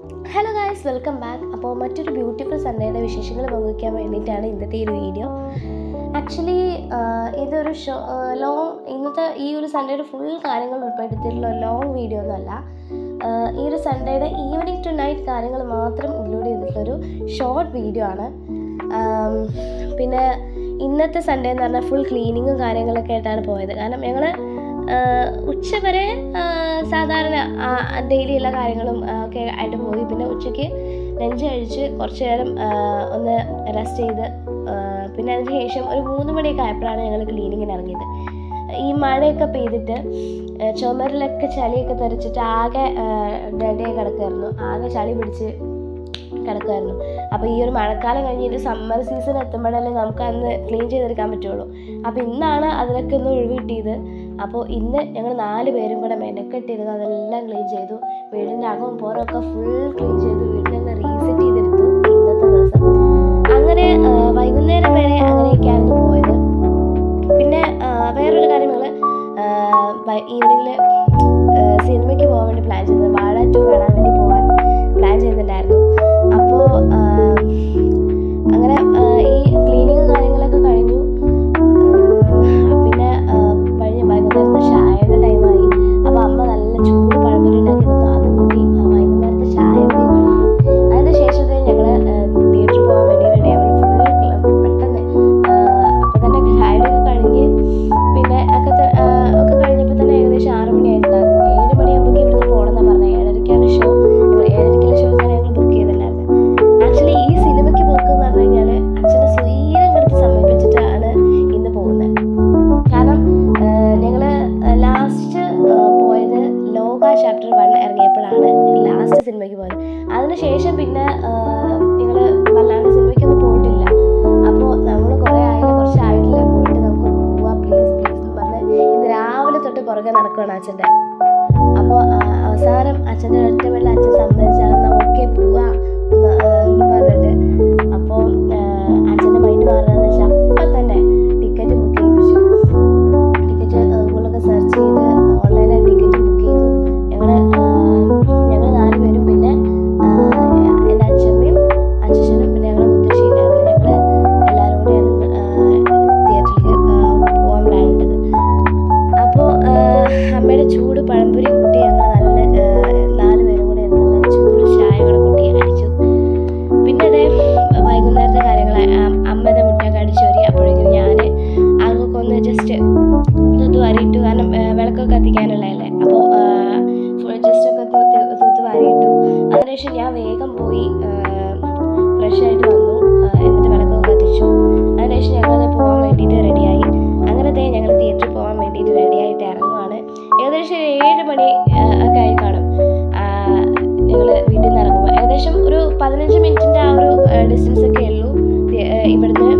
Hello guys, welcome back. അപ്പോൾ മറ്റൊരു beautiful സൺഡേയുടെ വിശേഷങ്ങൾ പങ്കുവയ്ക്കാൻ വേണ്ടിയിട്ടാണ് ഇന്നത്തെ ഈ ഒരു വീഡിയോ. ആക്ച്വലി ഇതൊരു ഇന്നത്തെ ഈ ഒരു സൺഡേയുടെ ഫുൾ കാര്യങ്ങൾ ഉൾപ്പെടുത്തിയിട്ടുള്ള ലോങ് വീഡിയോ ഒന്നുമല്ല. ഈ ഒരു സൺഡേയുടെ ഈവനിങ് ടു നൈറ്റ് കാര്യങ്ങൾ മാത്രം ഇൻക്ലൂഡ് ചെയ്തിട്ടുള്ളൊരു ഷോർട്ട് വീഡിയോ ആണ്. പിന്നെ ഇന്നത്തെ സൺഡേ എന്ന് പറഞ്ഞാൽ ഫുൾ ക്ലീനിങ്ങും കാര്യങ്ങളൊക്കെ ആയിട്ടാണ് പോയത്. കാരണം ഞങ്ങൾ ഉച്ചവരെ സാധാരണ ഡെയിലിയുള്ള കാര്യങ്ങളും ഒക്കെ ആയിട്ട് പോയി. പിന്നെ ഉച്ചയ്ക്ക് ലഞ്ച് കഴിച്ച് കുറച്ച് നേരം ഒന്ന് റെസ്റ്റ് ചെയ്ത് പിന്നെ അതിന് ശേഷം ഒരു 3 മണിയൊക്കെ ആയപ്പോഴാണ് ഞങ്ങൾ ക്ലീനിങ്ങിന് ഇറങ്ങിയത്. ഈ മഴയൊക്കെ പെയ്തിട്ട് ചുമരിലൊക്കെ ചളിയൊക്കെ തെറിച്ചിട്ട് ആകെ ഡേയായി കിടക്കുമായിരുന്നു, ആകെ ചളി പിടിച്ച് കിടക്കുമായിരുന്നു. അപ്പോൾ ഈ ഒരു മഴക്കാലം കഴിഞ്ഞിട്ട് സമ്മർ സീസൺ എത്തുമ്പോഴല്ലേ നമുക്ക് അന്ന് ക്ലീൻ ചെയ്തെടുക്കാൻ പറ്റുള്ളൂ. അപ്പോൾ ഇന്നാണ് അതിനൊക്കെ ഒന്ന് ഒഴിവ് കിട്ടിയത്. അപ്പോൾ ഇന്ന് ഞങ്ങൾ 4 പേരും കൂടെ മെനക്കെട്ടിരുന്ന് അതെല്ലാം ക്ലീൻ ചെയ്തു. വീടിൻ്റെ അകവും പുറമൊക്കെ ഫുൾ ക്ലീൻ ചെയ്തു. വീടിനൊന്ന് റീസെറ്റ് ചെയ്തെടുത്തു ഇന്നത്തെ ദിവസം. അങ്ങനെ വൈകുന്നേരം വരെ അങ്ങനെയൊക്കെയായിരുന്നു പോയത്. പിന്നെ വേറൊരു കാര്യം, ഞങ്ങൾ ഈവനിങ്ങിൽ സിനിമയ്ക്ക് പോകാൻ വേണ്ടി പ്ലാൻ ചെയ്തത്, വാഴ 2 കാണാൻ വേണ്ടി പോകാൻ പ്ലാൻ ചെയ്തിട്ടുണ്ടായിരുന്നു. അപ്പോൾ അങ്ങനെ ഈ ക്ലീനിങ് കാര്യങ്ങളൊക്കെ കഴിഞ്ഞു. പിന്നെ വൈകുന്നേരത്തെ ചായയുടെ ടൈമായി. അപ്പോൾ അമ്മ നല്ല ചൂട് പഴംപൊരി ഉണ്ടാക്കിയിരുന്നു, അതും കൂടി വൈകുന്നേരത്തെ ചായ കൂടി കഴിഞ്ഞു. അതിന് ശേഷം ഞങ്ങൾ തിയേറ്ററിൽ പോകാൻ വേണ്ടി റെഡി ആവുന്നു. ഫുൾ പെട്ടെന്ന് അപ്പോൾ തന്നെ ചായയുടെയൊക്കെ കഴിഞ്ഞ് പിന്നെ ഒക്കെ കഴിഞ്ഞപ്പോൾ തന്നെ ഏകദേശം 6 മണിയായിട്ടുണ്ടായിരുന്നു. 7 മണിയാകുമ്പോൾ ഇവിടുന്ന് പോകണമെന്നാണ് പറഞ്ഞത്. 7:30ക്കാണ് ഷോ. 7:30 ഷോ ഞങ്ങൾ ബുക്ക് ചെയ്തിട്ടുണ്ടായിരുന്നത്. ആക്ച്വലി ഈ സിനിമയ്ക്ക് പോക്ക് എന്ന് പറഞ്ഞു കഴിഞ്ഞാൽ അച്ഛനെ സ്വീരം കെടുത്ത് സമീപിച്ചിട്ടാണ് ഇന്ന് പോകുന്നത്. കാരണം ഞങ്ങൾ ലാസ്റ്റ് പോയത് ലോക ചാപ്റ്റർ 1 ഇറങ്ങിയപ്പോഴാണ് ലാസ്റ്റ് സിനിമയ്ക്ക് പോയത്. അതിനുശേഷം പിന്നെ ഞങ്ങൾ വല്ലാണ്ട് സിനിമയ്ക്കൊന്നും പോയിട്ടില്ല. അപ്പോൾ നമ്മൾ കുറച്ചായിട്ടില്ല പോയിട്ട്, നമുക്ക് പോവാം പ്ലീസ് എന്ന് പറഞ്ഞ് ഇന്ന് രാവിലെ തൊട്ട് പുറകെ നടക്കുകയാണ് അച്ഛൻ്റെ. അപ്പോൾ അവസാനം അച്ഛൻ്റെ ഒറ്റ വെള്ളം അച്ഛൻ സമ്മതിച്ചാണ്, എന്നാൽ ഓക്കെ പോവാ എന്ന് പറഞ്ഞിട്ട്. അപ്പോൾ അച്ഛൻ്റെ മൈൻഡ് മാറുന്നതെന്ന് വെച്ചാൽ അപ്പം തന്നെ ടിക്കറ്റ് ബുക്ക് ചെയ്യിപ്പിച്ചു. ടിക്കറ്റ് ഗൂഗിളൊക്കെ സെർച്ച് ചെയ്ത് ഓൺലൈനായി ടിക്കറ്റ് ബുക്ക് ചെയ്തു. ഞങ്ങൾ 4 പേരും പിന്നെ എൻ്റെ അച്ഛമ്മയും അച്ഛനും പിന്നെ ഞങ്ങളുടെ മുത്തശ്ശി ഉണ്ടായിരുന്നു. ഞങ്ങൾ എല്ലാവരും കൂടിയാണ് തിയേറ്ററിലേക്ക് പോകാൻ പ്ലാൻ ഇട്ടത്. അപ്പോൾ അമ്മയുടെ ചൂട് പഴംപൊരി കൂട്ടി ഞങ്ങൾ നല്ല 4 പേരും കൂടെ നല്ല ചൂട് ചായകൾ കൂട്ടി അടിച്ചു. പിന്നെ അതേ വൈകുന്നേരത്തെ കാര്യങ്ങൾ അമ്മയുടെ മുട്ടയൊക്കെ അടിച്ചോരി. അപ്പോഴേക്കും ഞാൻ അതൊക്കെ ഒന്ന് ജസ്റ്റ് തൂത്ത് വാരിയിട്ടു. കാരണം വിളക്കൊക്കെ കത്തിക്കാനുള്ളതല്ലേ. അപ്പോൾ ജസ്റ്റ് ഒക്കെ തൂത്ത് വാരിയിട്ടു. അതിനുശേഷം ഞാൻ വേഗം പോയി ഫ്രഷായിട്ട് വന്നു. എന്നിട്ട് വിളക്കൊക്കെ കത്തിച്ചു. അതിനുശേഷം ഞങ്ങളത് പോകാൻ വേണ്ടിയിട്ട് റെഡിയായി. അങ്ങനത്തെ ഞങ്ങൾ തിയേറ്ററിൽ പോകാൻ വേണ്ടിയിട്ട് റെഡിയായിട്ട് ഇറങ്ങുവാണ്. ഏകദേശം 7 മണി ഒക്കെ ആയി കാണും ഞങ്ങൾ വീട്ടിൽ നിന്ന് ഇറങ്ങുമ്പോൾ. ഏകദേശം ഒരു 15 മിനിറ്റിൻ്റെ ആ ഒരു ഡിസ്റ്റൻസ് ഒക്കെ ഉള്ളൂ ഇവിടുന്ന്